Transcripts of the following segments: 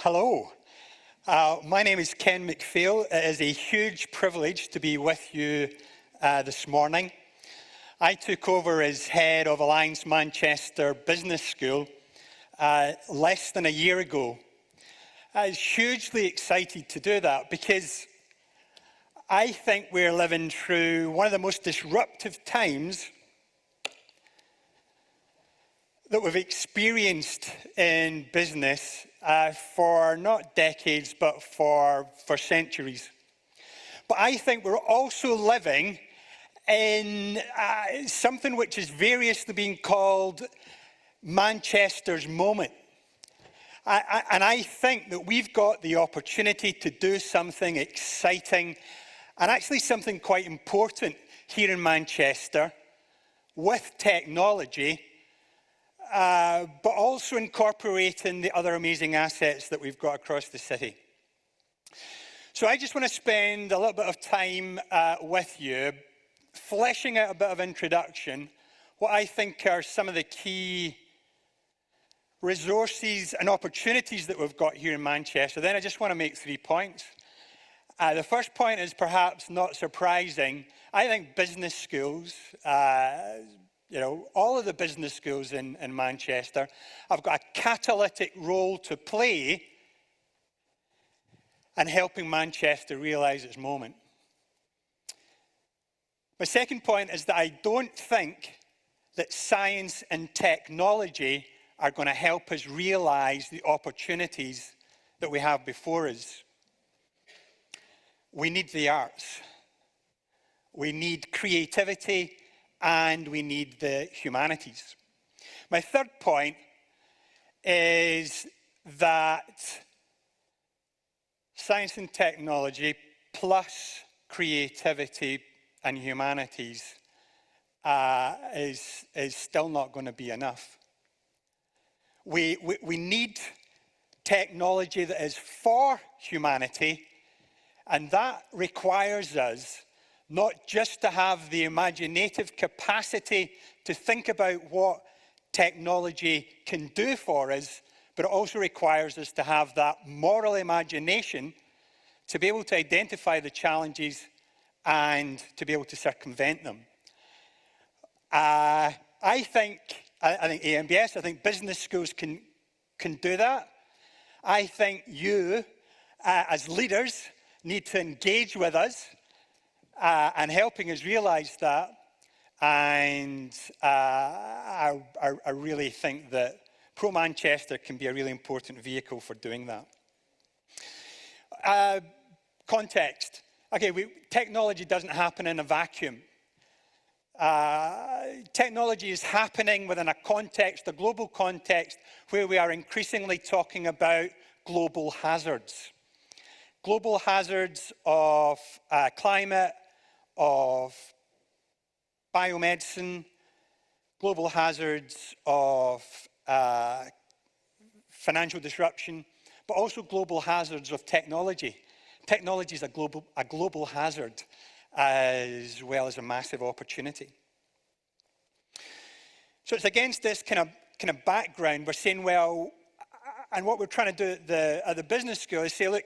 Hello, my name is Ken McPhail. It is a huge privilege to be with you this morning. I took over as head of Alliance Manchester Business School less than a year ago. I was hugely excited to do that because I think we're living through one of the most disruptive times that we've experienced in business for not decades, but for centuries. But I think we're also living in something which is variously being called Manchester's moment. And I think that we've got the opportunity to do something exciting and actually something quite important here in Manchester with technology, but also incorporating the other amazing assets that we've got across the city. So I just want to spend a little bit of time with you, fleshing out a bit of introduction, what I think are some of the key resources and opportunities that we've got here in Manchester. Then I just want to make 3 points. The first point is perhaps not surprising. I think business schools, all of the business schools in Manchester have got a catalytic role to play in helping Manchester realise its moment. My second point is that I don't think that science and technology are going to help us realise the opportunities that we have before us. We need the arts. We need creativity, and we need the humanities. My third point is that science and technology plus creativity and humanities is still not going to be enough. We need technology that is for humanity, and that requires us not just to have the imaginative capacity to think about what technology can do for us, but it also requires us to have that moral imagination to be able to identify the challenges and to be able to circumvent them. I think AMBS, I think business schools can do that. I think you, as leaders, need to engage with us and helping us realise that. And I really think that Pro Manchester can be a really important vehicle for doing that. Context. Okay, technology doesn't happen in a vacuum. Technology is happening within a context, a global context, where we are increasingly talking about global hazards. Global hazards of climate, of biomedicine, global hazards of financial disruption, but also global hazards of technology. Technology is a global hazard as well as a massive opportunity. So it's against this kind of background we're saying, well, and what we're trying to do at the business school is say, look,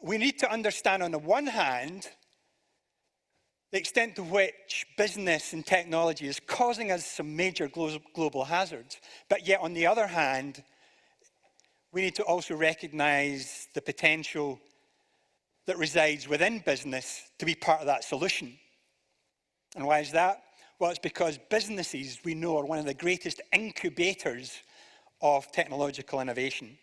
we need to understand on the one hand the extent to which business and technology is causing us some major global hazards, but yet on the other hand, we need to also recognise the potential that resides within business to be part of that solution. And why is that? Well, it's because businesses, we know, are one of the greatest incubators of technological innovation.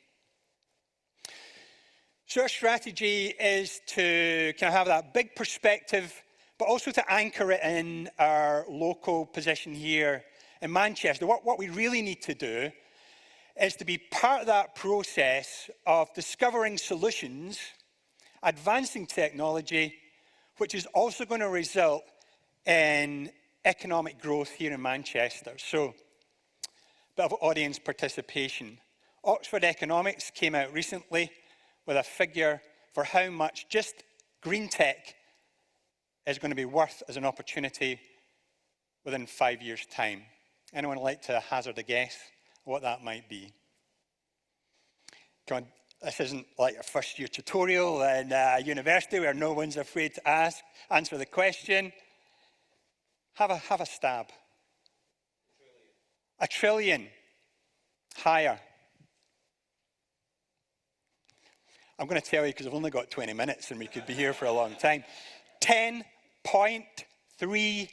So our strategy is to kind of have that big perspective, but also to anchor it in our local position here in Manchester. What we really need to do is to be part of that process of discovering solutions, advancing technology, which is also going to result in economic growth here in Manchester. So, a bit of audience participation. Oxford Economics came out recently with a figure for how much just green tech is going to be worth as an opportunity within 5 years' time. Anyone like to hazard a guess what that might be? come on, this isn't like a first-year tutorial in university where no one's afraid to answer the question. Have a stab. $1 trillion. Higher. I'm going to tell you because I've only got 20 minutes and we could be here for a long time. 10.3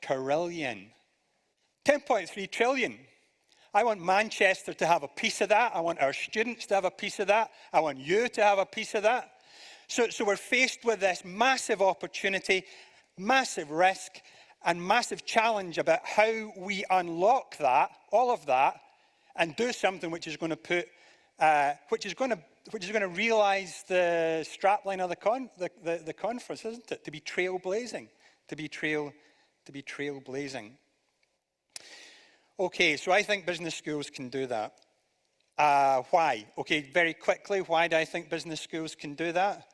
trillion. 10.3 trillion. I want Manchester to have a piece of that. I want our students to have a piece of that. I want you to have a piece of that. So we're faced with this massive opportunity, massive risk, and massive challenge about how we unlock that, all of that, and do something which is going to put, which is going to realise the strapline of the conference, isn't it? To be trailblazing, to be trailblazing. Okay, so I think business schools can do that. Why? Okay, very quickly, why do I think business schools can do that?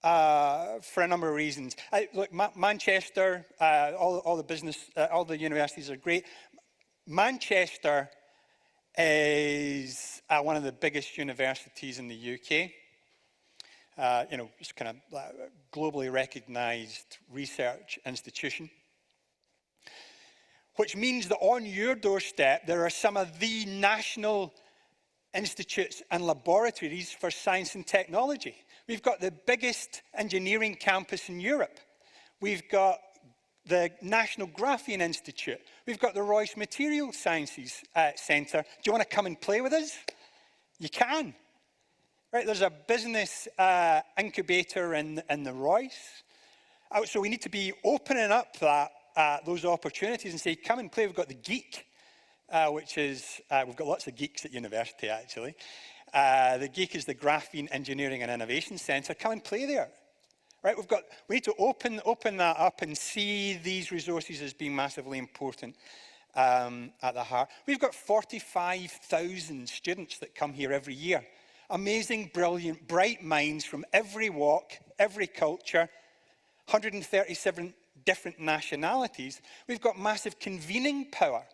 For a number of reasons. Look, Manchester, all the universities are great. Manchester is one of the biggest universities in the UK. It's kind of globally recognised research institution. Which means that on your doorstep, there are some of the national institutes and laboratories for science and technology. We've got the biggest engineering campus in Europe. We've got the National Graphene Institute. We've got the Royce Materials Sciences Centre. Do you want to come and play with us? You can. Right, there's a business incubator in the Royce. So we need to be opening up those opportunities and say, come and play. We've got the Geek, which is, we've got lots of geeks at university, actually. The Geek is the Graphene Engineering and Innovation Centre. Come and play there. Right, we need to open that up and see these resources as being massively important at the heart. We've got 45,000 students that come here every year. Amazing, brilliant, bright minds from every walk, every culture, 137 different nationalities. We've got massive convening power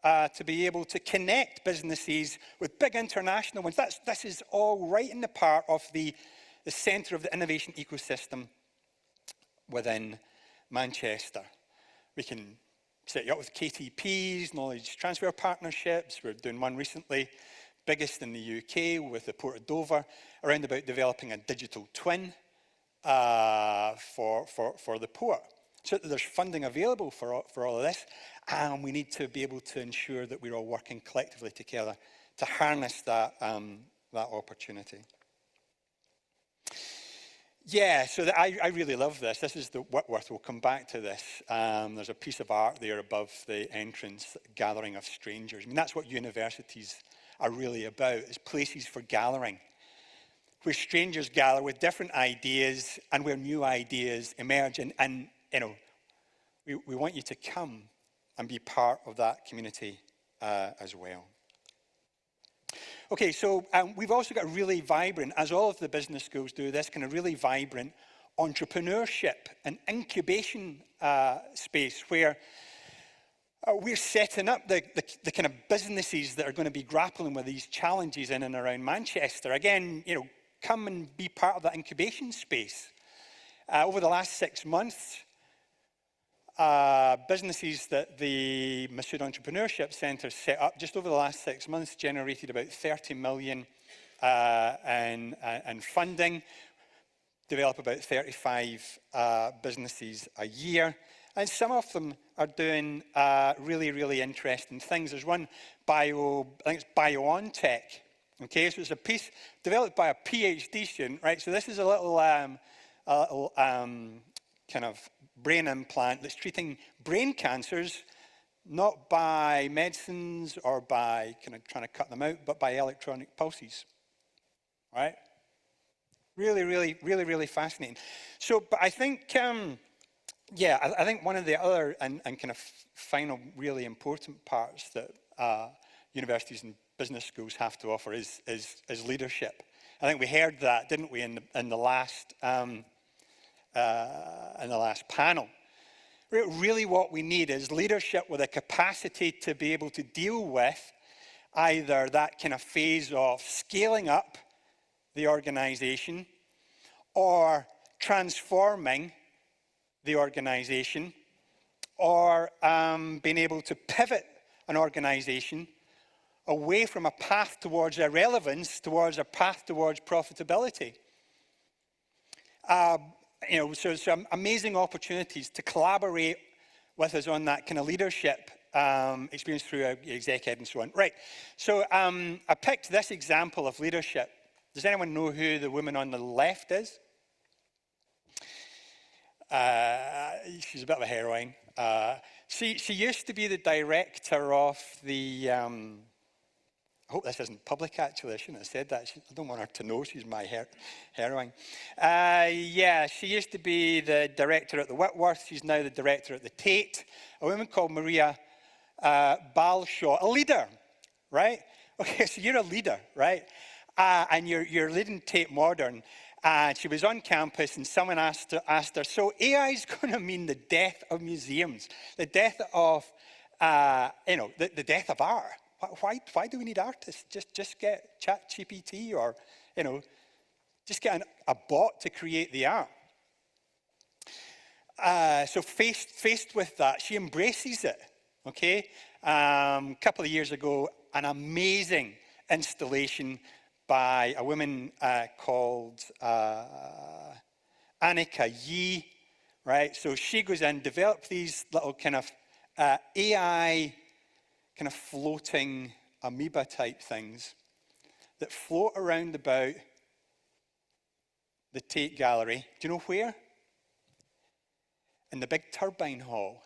to be able to connect businesses with big international ones. This is all right in the part of the centre of the innovation ecosystem within Manchester. We can set you up with KTPs, knowledge transfer partnerships. We're doing one recently, biggest in the UK with the Port of Dover, around about developing a digital twin for the port. So that there's funding available for all of this, and we need to be able to ensure that we're all working collectively together to harness that opportunity. Yeah, so I really love this. This is the Whitworth. We'll come back to this. There's a piece of art there above the entrance, gathering of strangers. I mean, that's what universities are really about, is places for gathering, where strangers gather with different ideas and where new ideas emerge. And we want you to come and be part of that community as well. Okay, so we've also got a really vibrant, as all of the business schools do, this kind of really vibrant entrepreneurship and incubation space where we're setting up the kind of businesses that are going to be grappling with these challenges in and around Manchester. Again, come and be part of that incubation space. Over the last 6 months, businesses that the Masood Entrepreneurship Centre set up just over the last 6 months generated about 30 million in funding, develop about 35 businesses a year. And some of them are doing really, really interesting things. There's one I think it's BioNTech. Okay, so it's a piece developed by a PhD student, right? So this is a little kind of brain implant that's treating brain cancers, not by medicines or by kind of trying to cut them out, but by electronic pulses, right? Really, really, really, really fascinating. So, but I think, I think one of the other and kind of final really important parts that universities and business schools have to offer is leadership. I think we heard that, didn't we, in the last panel. Really what we need is leadership with a capacity to be able to deal with either that kind of phase of scaling up the organization or transforming the organization or being able to pivot an organization away from a path towards irrelevance towards a path towards profitability. So some amazing opportunities to collaborate with us on that kind of leadership experience through exec ed and so on. Right, so I picked this example of leadership. Does anyone know who the woman on the left is? She's a bit of a heroine. She used to be the director of the, I hope this isn't public actually, I shouldn't have said that. I don't want her to know she's my heroine. Yeah, she used to be the director at the Whitworth. She's now the director at the Tate. A woman called Maria Balshaw, a leader, right? Okay, so you're a leader, right? And you're leading Tate Modern. And she was on campus and someone asked her, so AI is going to mean the death of museums, the death of, the death of art. Why do we need artists? Just get ChatGPT or, just get a bot to create the art. So faced with that, she embraces it, okay? A couple of years ago, an amazing installation by a woman called Annika Yee, right? So she goes in, develops these little kind of AI kind of floating amoeba type things that float around about the Tate Gallery. Do you know where? In the big turbine hall,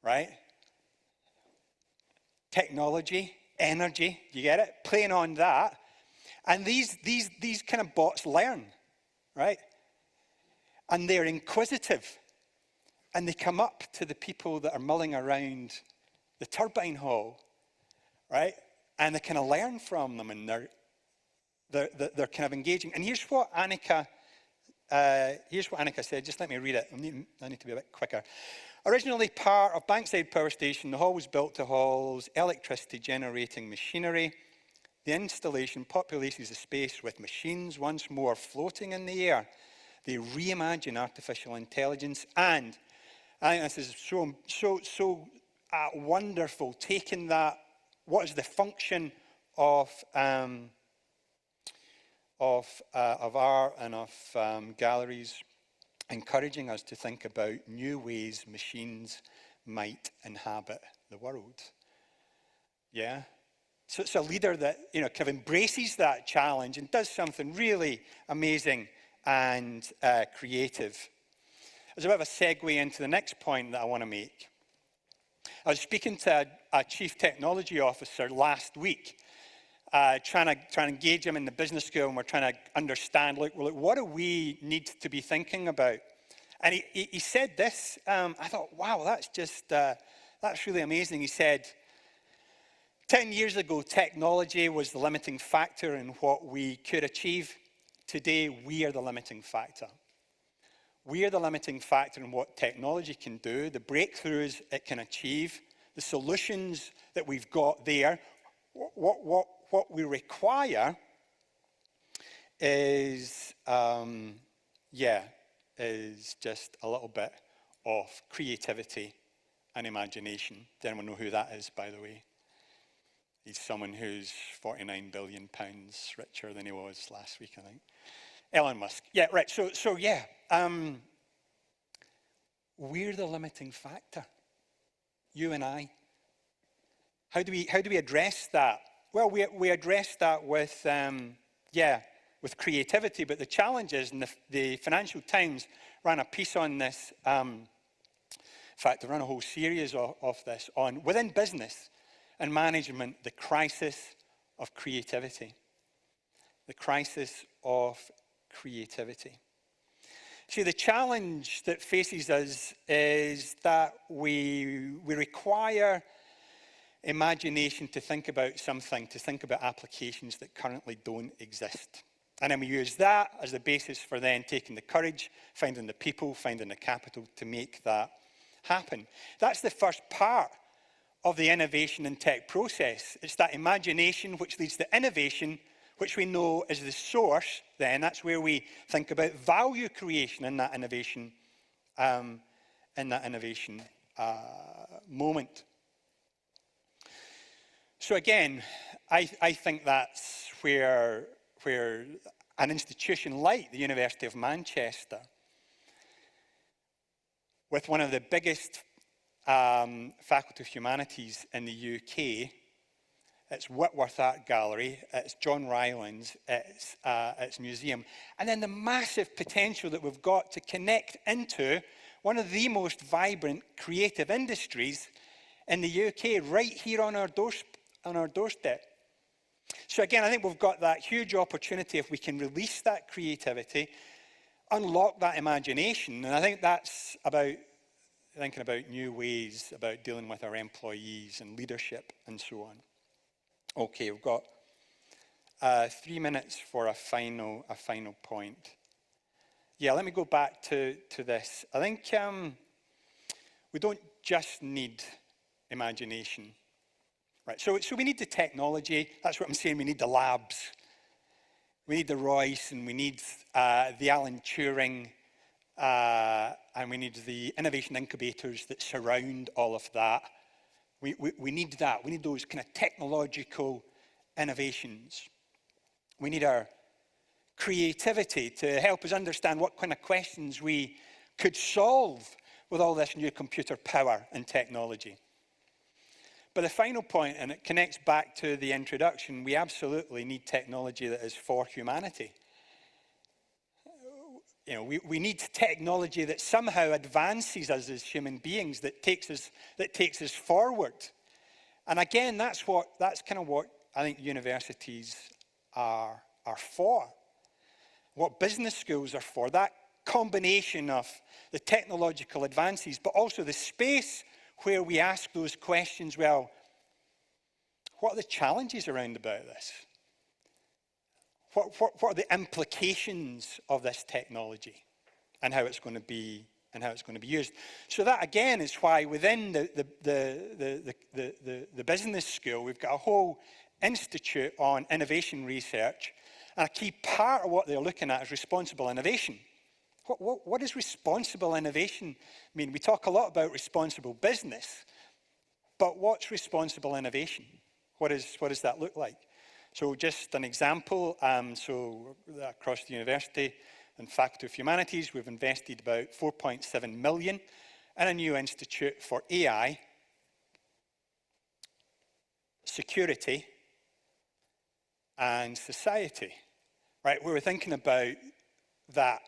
right? Technology, energy, you get it? Playing on that. And these kind of bots learn, right? And they're inquisitive. And they come up to the people that are mulling around the turbine hall, right? And they kind of learn from them, and they're kind of engaging. And here's what Annika said. Just let me read it. I need to be a bit quicker. Originally part of Bankside Power Station, the hall was built to house electricity generating machinery. The installation populates the space with machines once more floating in the air. They reimagine artificial intelligence, and I think this is so wonderful, taking that, what is the function of art and of galleries, encouraging us to think about new ways machines might inhabit the world. Yeah? So it's a leader that, kind of embraces that challenge and does something really amazing and creative. There's a bit of a segue into the next point that I want to make. I was speaking to a chief technology officer last week, trying to engage him in the business school, and we're trying to understand, what do we need to be thinking about? And he said this. I thought, wow, that's really amazing. He said, 10 years ago, technology was the limiting factor in what we could achieve. Today, we are the limiting factor. We are the limiting factor in what technology can do, the breakthroughs it can achieve, the solutions that we've got there. What we require is, is just a little bit of creativity and imagination. Does anyone know who that is, by the way? He's someone who's 49 billion pounds richer than he was last week, I think. Elon Musk. Yeah, right. So yeah. We're the limiting factor. You and I. How do we address that? Well, we address that with with creativity. But the challenge is, and the Financial Times ran a piece on this. In fact, they ran a whole series of this on within business and management, the crisis of creativity. The crisis of creativity. See, the challenge that faces us is that we require imagination to think about something, to think about applications that currently don't exist. And then we use that as the basis for then taking the courage, finding the people, finding the capital to make that happen. That's the first part of the innovation and tech process. It's that imagination which leads to innovation, which we know is the source then. That's where we think about value creation in that innovation, moment. So again, I think that's where an institution like the University of Manchester, with one of the biggest Faculty of Humanities in the UK, it's Whitworth Art Gallery, it's John Rylands, it's museum, and then the massive potential that we've got to connect into one of the most vibrant creative industries in the UK, right here on our doorstep. So again, I think we've got that huge opportunity if we can release that creativity, unlock that imagination, and I think that's about thinking about new ways about dealing with our employees and leadership and so on. Okay, we've got 3 minutes for a final point. Yeah, let me go back to this. I think we don't just need imagination, right? So we need the technology. That's what I'm saying. We need the labs. We need the Royce, and we need the Alan Turing, and we need the innovation incubators that surround all of that. We need that. We need those kind of technological innovations. We need our creativity to help us understand what kind of questions we could solve with all this new computer power and technology. But the final point, and it connects back to the introduction, we absolutely need technology that is for humanity. You know, we need technology that somehow advances us as human beings, that takes us forward. And again, that's kind of what I think universities are for. What business schools are for, that combination of the technological advances, but also the space where we ask those questions, well, what are the challenges around about this? What are the implications of this technology and how it's going to be used? So that again is why within the business school we've got a whole institute on innovation research, and a key part of what they're looking at is responsible innovation. What does responsible innovation mean? We talk a lot about responsible business, but what's responsible innovation? What does that look like? So just an example, so across the university and Faculty of Humanities, we've invested about 4.7 million in a new institute for AI, security, and society, right? We were thinking about that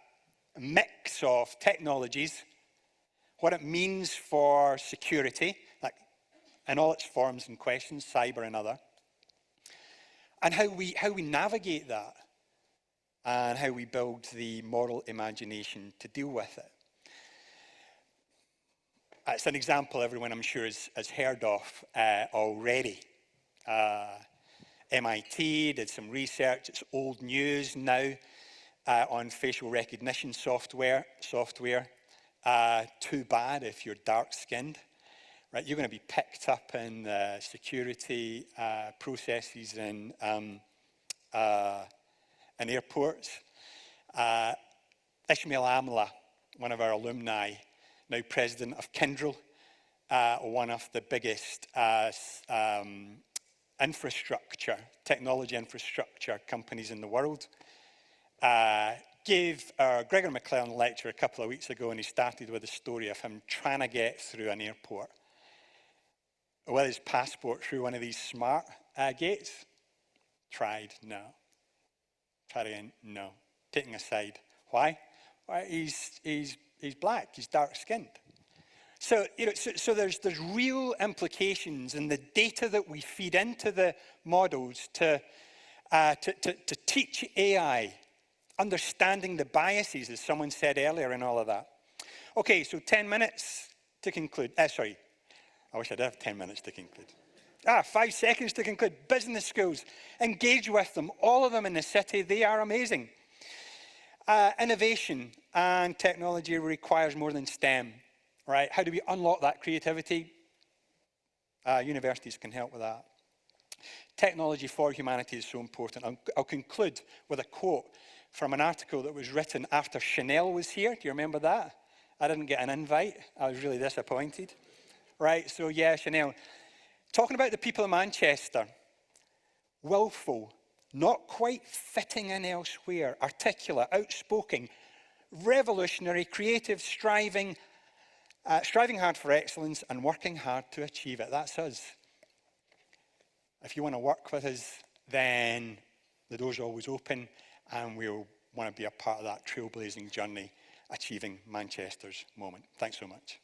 mix of technologies, what it means for security, like in all its forms and questions, cyber and other, and how we navigate that, and how we build the moral imagination to deal with it. It's an example everyone, I'm sure, has heard of already. MIT did some research. It's old news now on facial recognition software. Too bad if you're dark-skinned. Right, you're going to be picked up in security processes in airports. Ishmael Amla, one of our alumni, now president of Kyndryl, one of the biggest technology infrastructure companies in the world, gave our Gregor McLellan lecture a couple of weeks ago, and he started with a story of him trying to get through an airport with his passport through one of these smart gates. Tried, no. Tried again, no. Taking a side. Why? Well, he's black, he's dark-skinned. So, you know, so there's real implications in the data that we feed into the models to teach AI, understanding the biases, as someone said earlier, and all of that. Okay, so 10 minutes to conclude. Sorry, I wish I did have 10 minutes to conclude. 5 seconds to conclude. Business schools, engage with them, all of them in the city. They are amazing. Innovation and technology requires more than STEM, right? How do we unlock that creativity? Universities can help with that. Technology for humanity is so important. I'll conclude with a quote from an article that was written after Chanel was here. Do you remember that? I didn't get an invite. I was really disappointed. Right, so yeah, Chanel. Talking about the people of Manchester. Willful, not quite fitting in elsewhere, articulate, outspoken, revolutionary, creative, striving hard for excellence and working hard to achieve it. That's us. If you want to work with us, then the door's always open, and we'll want to be a part of that trailblazing journey, achieving Manchester's moment. Thanks so much.